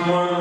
Jai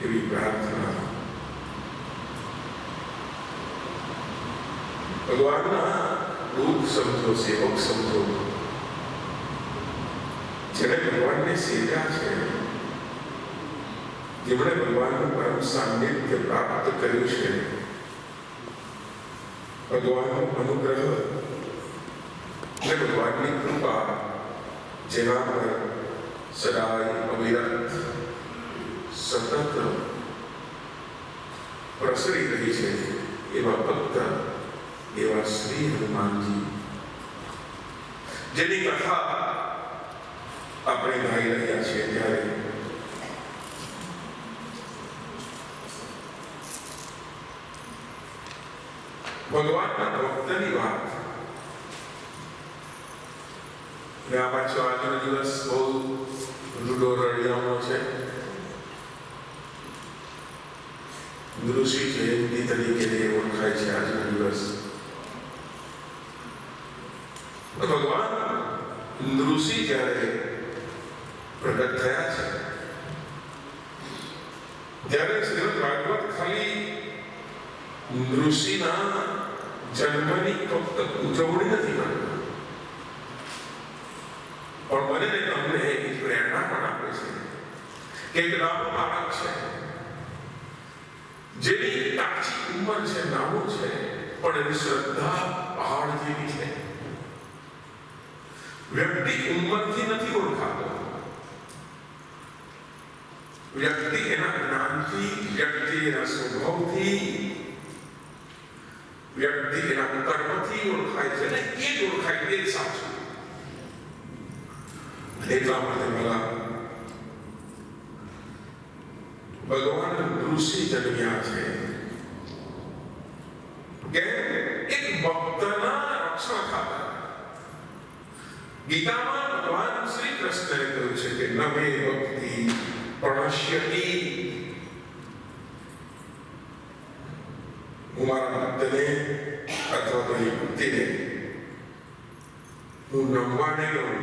એવી પ્રાર્થના ભગવાનના દૂત સમજો, સેવક સમજો, જેણે ભગવાનને સેવ્યા છે, જેમણે ભગવાનનું પરમ સાન્નિધ્ય પ્રાપ્ત કર્યું છે, ભગવાનનો અનુગ્રહ અને ભગવાનની કૃપા જેના પર સદાય અવિરત સતત પ્રસરી રહી છે, એવા ભક્ત, એવા શ્રી હનુમાનજી, જેની કથા આપણે ગાઈ રહ્યા છીએ, ત્યારે ભગવાનના ભક્તની વાત. આ પાછો આજનો દિવસ બહુ રૂડો રળિયામણો છે. ઋષિ જયંતિ તરીકે ઓળખાય છે આજનો દિવસ. ભગવાન ઋષિ જ્યારે પ્રગટ થયા છે, ત્યારે શ્રીમદ ભાગવત ખાલી ઋષિના જન્મની ફક્ત ઉજવણી નથી કરતા, પણ મને તમને એક પ્રેરણા પણ આપે છે કે એક નાનો બાળક છે, જેની કાચી ઉંમર છે, નાનું છે, પણ એની શ્રદ્ધા પહાડ જેવી છે. વ્યક્તિ ઉંમરથી નથી ઓળખાતો, વ્યક્તિ એના જ્ઞાનથી, વ્યક્તિ એના સ્વભાવથી, વ્યક્તિ એના કર્મથી ઓળખાય છે, ને એ જ ઓળખાય તે સાચું. એટલા માટે મારા ભગવાન ઋષિ જન્મ્યા છે કે એક ભક્તના રક્ષણ ખાતર. ગીતામાં ભગવાન શ્રી કૃષ્ણએ કહ્યું છે કે નમે ભક્તિ પ્રણશ્યતિ. હું મારા ભક્તને અથવા તો એ ભક્તિને હું નમવા નહીં રહું.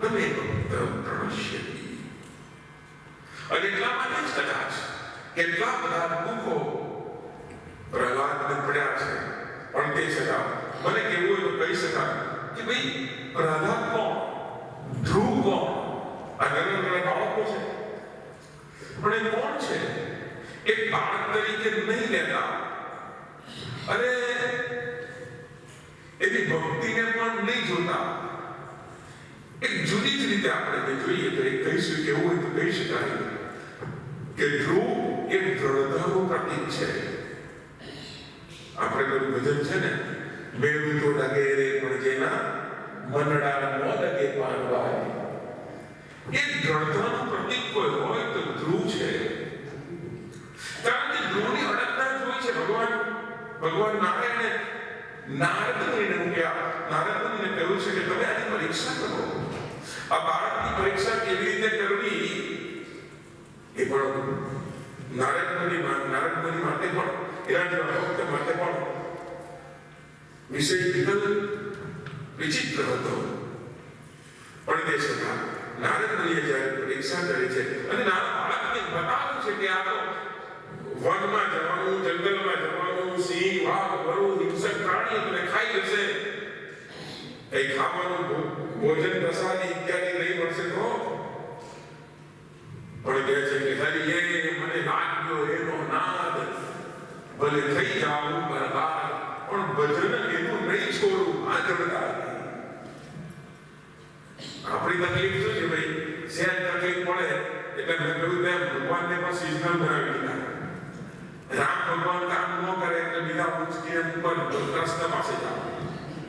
નમે ભક્ત પ્રણશ્યતિ. અને એટલા માટે જ કદાચ કેટલા બધા દુઃખો પ્રહલાદને પડ્યા છે, પણ તે છતાં મને કેવું હોય તો કહી શકાય કે ભાઈ પ્રહલાદ કોણ, ધ્રુવ કોણ, આ નાના બાળકો છે, પણ એ કોણ છે? એક બાળક તરીકે નહીં લેતા, અને એની ભક્તિને પણ નહીં જોતા. એક જુદી જ રીતે આપણે જોઈએ તો એક કહીશું કે એવું હોય તો કહી શકાય કે ધ્રુવ એક દ્રઢતાનું પ્રતીક છે. આપણે કોઈ ભજન છે ને, મેળવું તો લાગે રે પણ જેના મનડા ન લાગે પાનવાય. એક દ્રઢતાનું પ્રતીક કોઈ હોય તો ધ્રુવ છે. કારણ કે ધ્રુવની અડગતા જ હોય છે. ભગવાન નારાયણે નારદ મુનિને કહ્યું છે કે તમે આની પરીક્ષા કરો. આ બાળકની પરીક્ષા કેવી રીતે કરવી એ પણ નારદ મુનિ માટે પણ, એના જેવા ભક્ત માટે પણ વિષય વિચિત્ર હતો. પણ તે છતાં નારદ મુનિએ જ્યારે પરીક્ષા કરી છે અને નાના બાળકને બતાવ્યું છે કે આ તો વનમાં જવાનું, જંગલમાં જવાનું, સિંહ, વાઘ, વરુ, હિંસક પ્રાણીઓ તમને ખાઈ જશે, કઈ ખાવાનું ભોજન પ્રસાદી ઇત્યાદિ નહીં મળશે તો પણ કહે છે કે હરિ એ મને લાગ્યો એનો નાદ, ભલે થઈ જાઉં બરબાદ, પણ ભજન એનું નહીં છોડું. આ જડતા આપણી તકલીફ શું છે ભાઈ? સહેજ તકલીફ પડે એટલે મેં કહ્યું તેમ ભગવાનને પણ સિઝનલ બનાવી દીધા. રામ ભગવાન કામ ન કરે એટલે બીજા પૂછકીને ઉપર કૃષ્ણ પાસે જાઓ.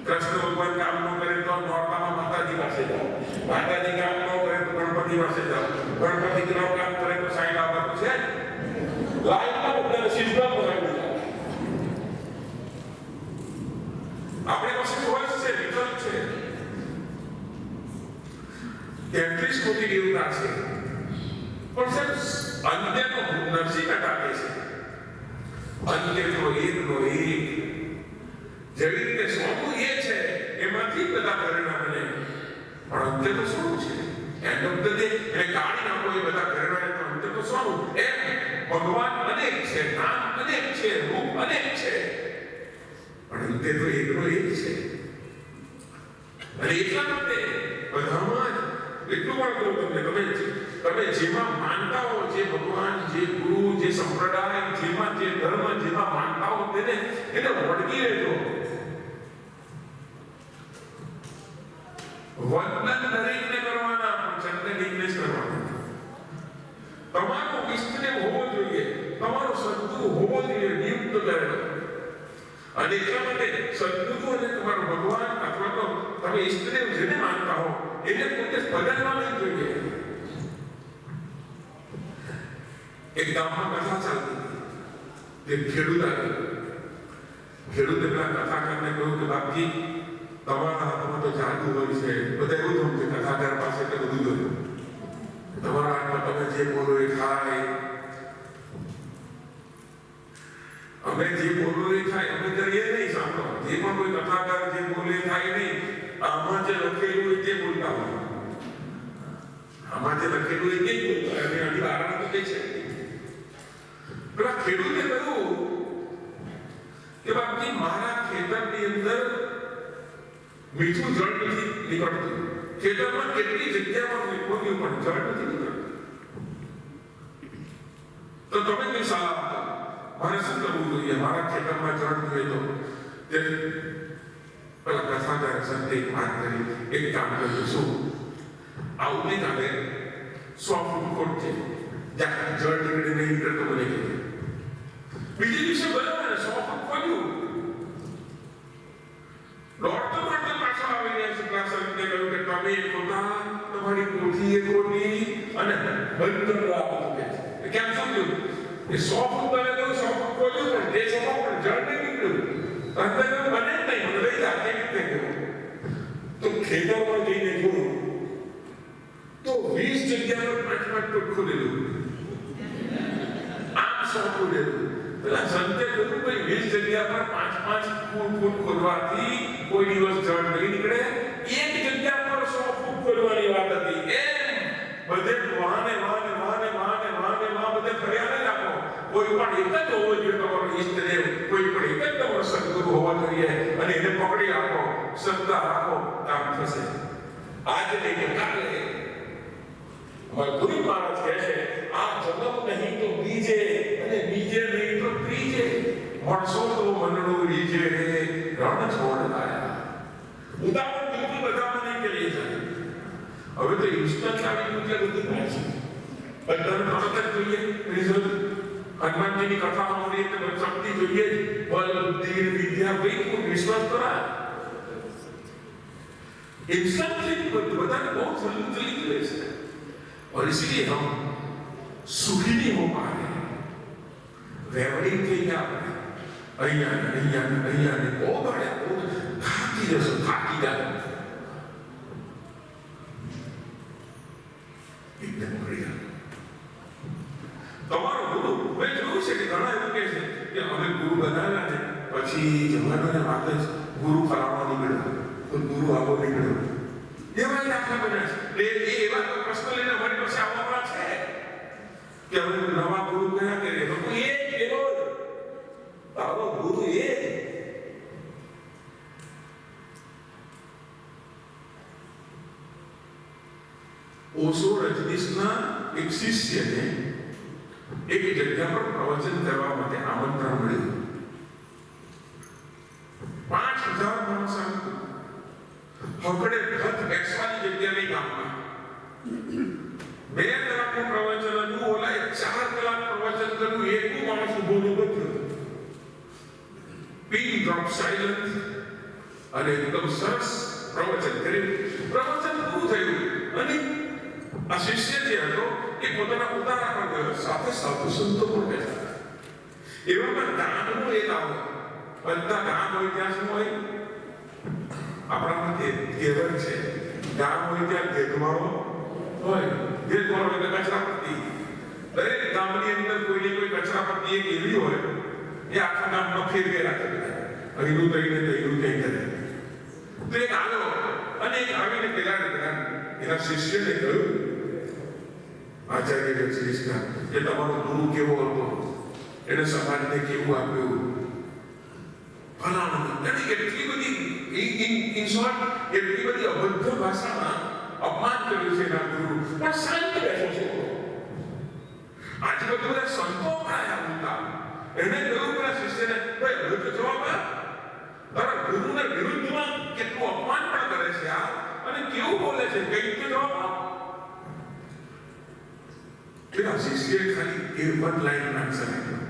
કૃષ્ણ ભગવાન કામ ન કરે તો નોરતામાં માતાજી પાસે જાઓ. માતાજી કામ ન કરે તો ગણપતિ પાસે જાઓ. ગણપતિ નો કામ કરે તો સાંઈ બાબા તો છે. લાઈનમાં બધાને સિસ્ટમ બનાવી દીધા. આપણે પાસે ચોઈસ છે, વિકલ્પ છે. 33 કોટી દેવતા છે, પણ સાહેબ અંત્યનો નરસિંહ મહેતા કહે છે અંત્ય તો એકનો એક. જેવી રીતે સોનું એ છે, એમાંથી બધા ઘરેણા બને, પણ અંત્ય તો સોનું છે. એન્ડ ઓફ ધ ડે એને કાઢી નાખો એ બધા ઘરેણા, તો અંત્ય તો સોનું. ભગવાન અનેક છે, નામ અનેક છે, રૂપ અનેક છે, પણ અંતે તો એકનો એક છે. અને એટલા માટે બધામાં જ એટલું પણ કહું તમને, તમે જેમાં માનતા હો, જે ભગવાન, જે ગુરુ, જે સંપ્રદાય, જેમાં જે ધર્મ, જેમાં માનતા હો તેને વળગી રહેજો. વંદન દરેકને કરવાના, પણ ચંદન એકને જ કરવાના. તમારો ઇષ્ટદેવ હોવો જોઈએ, તમારો સદગુરુ હોવો જોઈએ, નિયુક્ત કરેલો. અને એટલા માટે સદગુરુ અને તમારો ભગવાન અથવા તો તમે ઇષ્ટદેવ જેને માનતા હો એને પોતે બદલવા નહીં જોઈએ. એક ગામમાં કથા ચાલતી હતી. એક ખેડૂત આવ્યો. ખેડૂતે પેલા કથાકારને કહ્યું કે બાપજી, તમારા હાથમાં તો જાદુ હોય છે. બધા એવું સમજે કથાકાર પાસે એટલે બધું જોયું. તમારા હાથમાં તમે જે બોલો એ થાય. અમે જે બોલો એ થાય, અમે તો એ નહીં સાંભળો. જે પણ કોઈ કથાકાર જે બોલે થાય નહીં. આમાં જે લખેલું હોય તે બોલતા હોય. આમાં જે લખેલું હોય તે બોલતા હોય. અને આની આરામ તો કઈ છે. પેલા ખેડૂતે કહ્યું કે બાપજી, મારા ખેતરની અંદર મીઠું જળ નથી નીકળતું. ખેતરમાં કેટલી જગ્યામાં ખોદ્યું પણ જળ નથી નીકળતું. તો તમે કઈ સલાહ આપો? મારે શું કરવું જોઈએ? મારા ખેતરમાં જળ જોઈએ તો તે પેલા કથાકાર સંતે વાત કરી. એક કામ કર્યું. શું આવતીકાલે 100 ફૂટ ખોટ છે, જ્યાં જળ નીકળે નહીં નીકળતો મને કહેજો. બીજે દિવસે બરાબર 100 ફૂટ ખોલ્યું. દોડતો પાછો આવી રહ્યા છે. ક્લાસને કહ્યું કે તમે ખોટા, તમારી કોઠી એ ખોટી અને બંધ રાખો. કેમ સમજ્યું? એ 100 ફૂટ તમે કહ્યું 100 ફૂટ ખોલ્યું, પણ તે સમય પણ જળ નહીં નીકળ્યું. અંદર બને જ નહીં. મને લઈ જા કેવી રીતે કહ્યું? તો ખેતરમાં જઈને જોયું તો 20 જગ્યા પર 5-5 ફૂટ ખોલેલું. આમ 100 ખોલેલું. પેલા સંતે કહ્યું ભાઈ 20 જગ્યા પર 5-5 ફૂટ ખોલવાથી કોઈ દિવસ જળ નહીં નીકળે. એક જગ્યા પર 100 ફૂટ ખોલવાની વાત હતી. એમ બધે વાને બધે ફર્યા નહીં આપો. કોઈ પણ એક જ હોવો જોઈએ તમારો ઈષ્ટદેવ, કોઈ પણ એક જ તમારો સદગુરુ હોવા જોઈએ અને એને પકડી રાખો, શ્રદ્ધા રાખો, કામ થશે. આજે નહીં તો કાલે. અમારા ગુરુ મહારાજ કહે છે, આ જન્મ નહીં તો બીજે, અને બીજે નહીં તો ત્રીજે. મળશો તો મનડું રીજે રે, રણ છોડ લાયા. ઉદાહરણ બિલકુલ બધામાં નહીં કરીએ છીએ. હવે તો ઇન્સ્ટન્ટ આવી ગયું છે બધું થાય છે. બધાને તરત જ જોઈએ રિઝલ્ટ. હનુમાનજીની કથા સાંભળીએ તો શક્તિ જોઈએ જ. બલ, બુદ્ધિ, વિદ્યા, ભાઈ વિશ્વાસ કરા. इंस्टेंटली बदन बहुत जल्दी चली गई है और इसलिए हम सुखी नहीं हो पा रहे हैं। व्यवहारिक के क्या अहियाने बहुत बड़े थाकी जैसे थाकी जाए एकदम बढ़िया તમારો ગુરુ મેં જોયું છે કે ઘણા એવું કહે છે કે અમે ગુરુ બનાવ્યા ને પછી જમાનાને વાત જ ગુરુ ફલાણો નીકળ્યો તો ગુરુ આવો નીકળ્યો એવા દાખલા બન્યા છે એ એવા પ્રશ્ન લઈને અમારી પાસે આવવાના છે કે હવે નવા ગુરુ કયા કરે તો એ એવો તારો ગુરુ એ ઓશો રજનીશના એક શિષ્યને एक जगह पर प्रवचन करवा માટે આમંત્રણ મળ્યું 5000 માણસ હકડે ઘટ બેસવાની જગ્યા નહીં ગામમાં 2 કલાકનું પ્રવચન હતું ઓલા 4 કલાક પ્રવચન કર્યું એક માણસ ઊભો ન બચ્યો પિન ડ્રોપ સાયલન્સ અને એકદમ સરસ પ્રવચન કર્યું પ્રવચન પૂરું થયું અને આ શિષ્ય જે હતો એ પોતાના ઉતારા પર ગયો સાથે સાધુ સંતો પણ બેઠા એવામાં ગામનો એક આવો બધા ગામ હોય ત્યાં શું હોય આપણામાં કહેવત છે ગામ હોય ત્યાં ભેદવાળો હોય ભેદવાળો એટલે કચરાપટ્ટી દરેક ગામની અંદર કોઈને કોઈ કચરાપટ્ટી એક એવી હોય એ આખા ગામમાં ફેરવે રાખે અહીંનું કહીને તહીનું કઈ કરે તો એક આવ્યો અને એક આવીને પેલા એના શિષ્યને કહ્યું આચાર્ય રચિતા કે તમારો ગુરુ કેવો હતો, એને સમાજને કેવું આપ્યું, ફલાણું એને એટલી બધી ઇન શોર્ટ એટલી બધી અભદ્ર ભાષામાં અપમાન કર્યું છે એના ગુરુ, પણ શાંત બેઠો છે. આજે બધા સંતો પણ હતા, એને કહ્યું પેલા શિષ્યને, ભાઈ હવે તો જવાબ આપ, તારા ગુરુના વિરુદ્ધમાં કેટલું અપમાન પણ કરે છે આ, અને કેવું બોલે છે, કઈ તો જવાબ આપ. પેલા શિષ્યએ ખાલી એક લાઈન આન્સર આપ્યો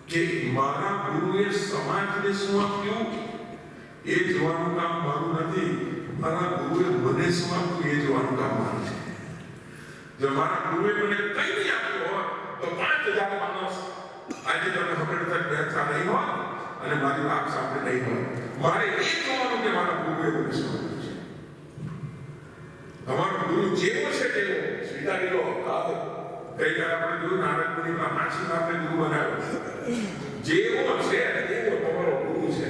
કે મારા ગુરુએ સમાજને શું આપ્યું એ જોવાનું કામ મારું નથી, મારા ગુરુએ મને શું આપ્યું એ જોવાનું કામ મારું છે. જો મારા ગુરુએ મને કંઈ નહીં આપ્યું હોત તો 5000 માણસ આજે તમે હકડતા બેઠા નહીં હોત અને મારી વાત સાંભળે નહીં હોત. મારે એ જોવાનું કે મારા ગુરુએ મને શું આપ્યું છે. તમારો ગુરુ જેવો છે તેવો સ્વીકારી લો. ગઈકાલે આપણે જોયું નારદ મુનિના માછી આપણે ગુરુ બનાવ્યો. જેવો છે તેવો તમારો ગુરુ છે.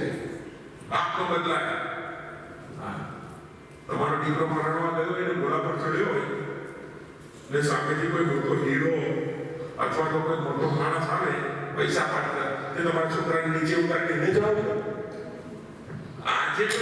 આપનો બદલાય. તમારો દીકરો મરણવા ગયો એને ઘોડા પર ચડ્યો હોય ને સામેથી કોઈ મોટો હીરો અથવા તો કોઈ મોટો માણસ આવે પૈસા પાડતા તે તમારા છોકરાને નીચે ઉતારીને જાવ. આજે તો